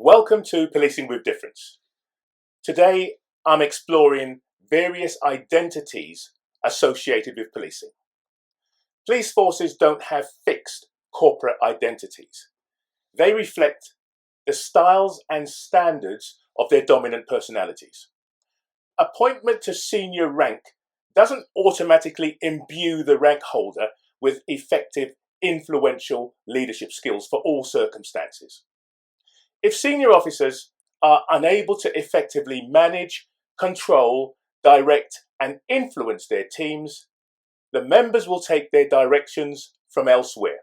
Welcome to Policing with Difference. Today I'm exploring various identities associated with policing. Police forces don't have fixed corporate identities. They reflect the styles and standards of their dominant personalities. Appointment to senior rank doesn't automatically imbue the rank holder with effective, influential leadership skills for all circumstances. If senior officers are unable to effectively manage, control, direct, and influence their teams, the members will take their directions from elsewhere.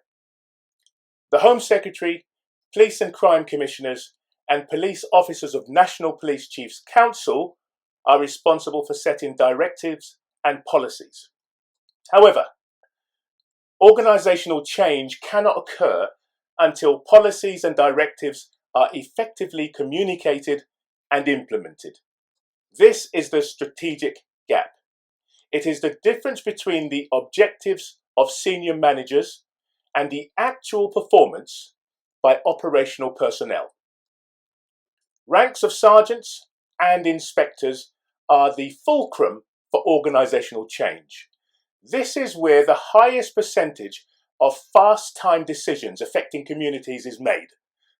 The Home Secretary, Police and Crime Commissioners, and police officers of National Police Chiefs Council are responsible for setting directives and policies. However, organisational change cannot occur until policies and directives are effectively communicated and implemented. This is the strategic gap. It is the difference between the objectives of senior managers and the actual performance by operational personnel. Ranks of sergeants and inspectors are the fulcrum for organisational change. This is where the highest percentage of fast-time decisions affecting communities is made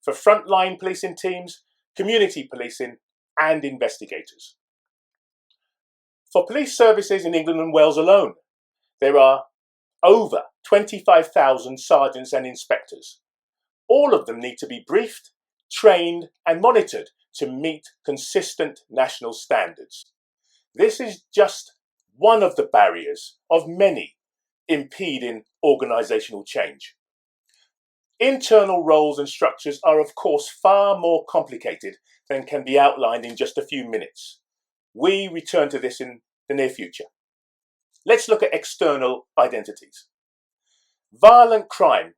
for frontline policing teams, community policing, and investigators. For police services in England and Wales alone, there are over 25,000 sergeants and inspectors. All of them need to be briefed, trained, and monitored to meet consistent national standards. This is just one of the barriers of many impeding organisational change. Internal roles and structures are, of course, far more complicated than can be outlined in just a few minutes. We return to this in the near future. Let's look at external identities. Violent crime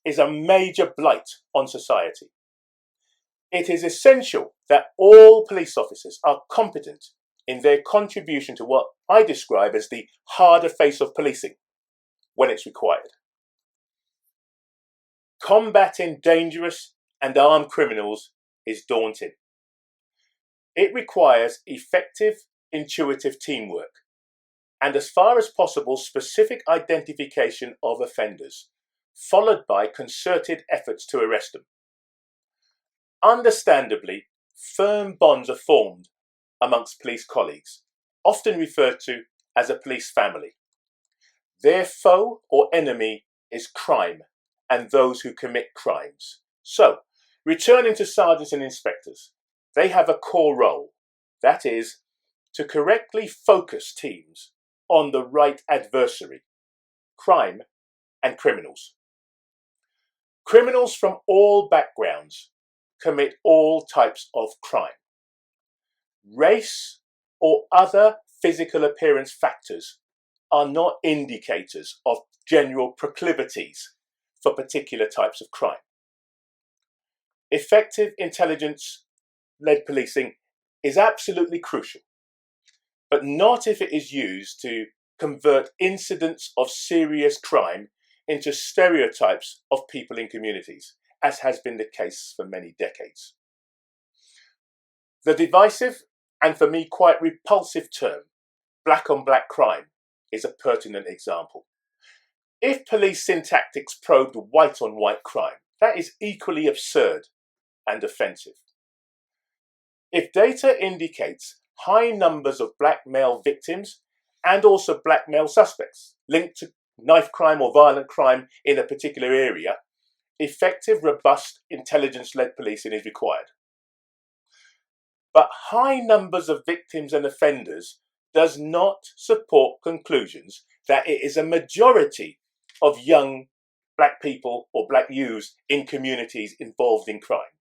is a major blight on society. It is essential that all police officers are competent in their contribution to what I describe as the harder face of policing when it's required. Combating dangerous and armed criminals is daunting. It requires effective, intuitive teamwork and, as far as possible, specific identification of offenders, followed by concerted efforts to arrest them. Understandably, firm bonds are formed amongst police colleagues, often referred to as a police family. Their foe or enemy is crime and those who commit crimes. So, returning to sergeants and inspectors, they have a core role, that is, to correctly focus teams on the right adversary, crime and criminals. Criminals from all backgrounds commit all types of crime. Race or other physical appearance factors are not indicators of general proclivities for particular types of crime. Effective intelligence-led policing is absolutely crucial, but not if it is used to convert incidents of serious crime into stereotypes of people in communities, as has been the case for many decades. The divisive and for me quite repulsive term, black on black crime, is a pertinent example. If police syntactics probed white on white crime, that is equally absurd and offensive. If data indicates high numbers of black male victims and also black male suspects linked to knife crime or violent crime in a particular area, effective, robust, intelligence-led policing is required. But high numbers of victims and offenders does not support conclusions that it is a majority of young black people or black youths in communities involved in crime.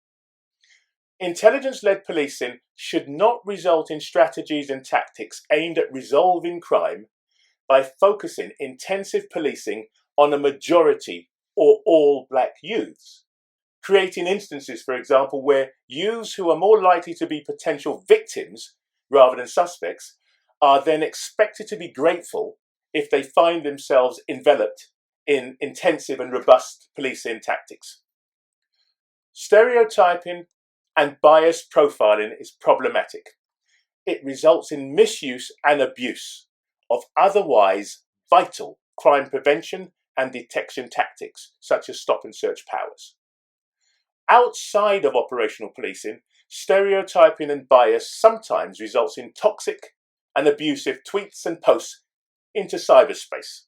Intelligence-led policing should not result in strategies and tactics aimed at resolving crime by focusing intensive policing on a majority or all black youths, creating instances, for example, where youths who are more likely to be potential victims rather than suspects are then expected to be grateful if they find themselves enveloped in intensive and robust policing tactics. Stereotyping, and bias profiling is problematic. It results in misuse and abuse of otherwise vital crime prevention and detection tactics, such as stop and search powers. Outside of operational policing, stereotyping and bias sometimes results in toxic and abusive tweets and posts into cyberspace.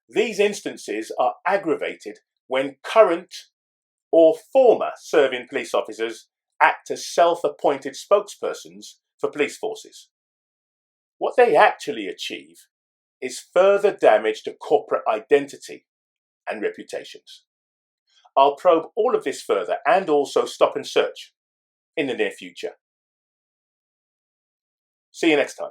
These instances are aggravated when current or former serving police officers act as self-appointed spokespersons for police forces. What they actually achieve is further damage to corporate identity and reputations. I'll probe all of this further and also stop and search in the near future. See you next time.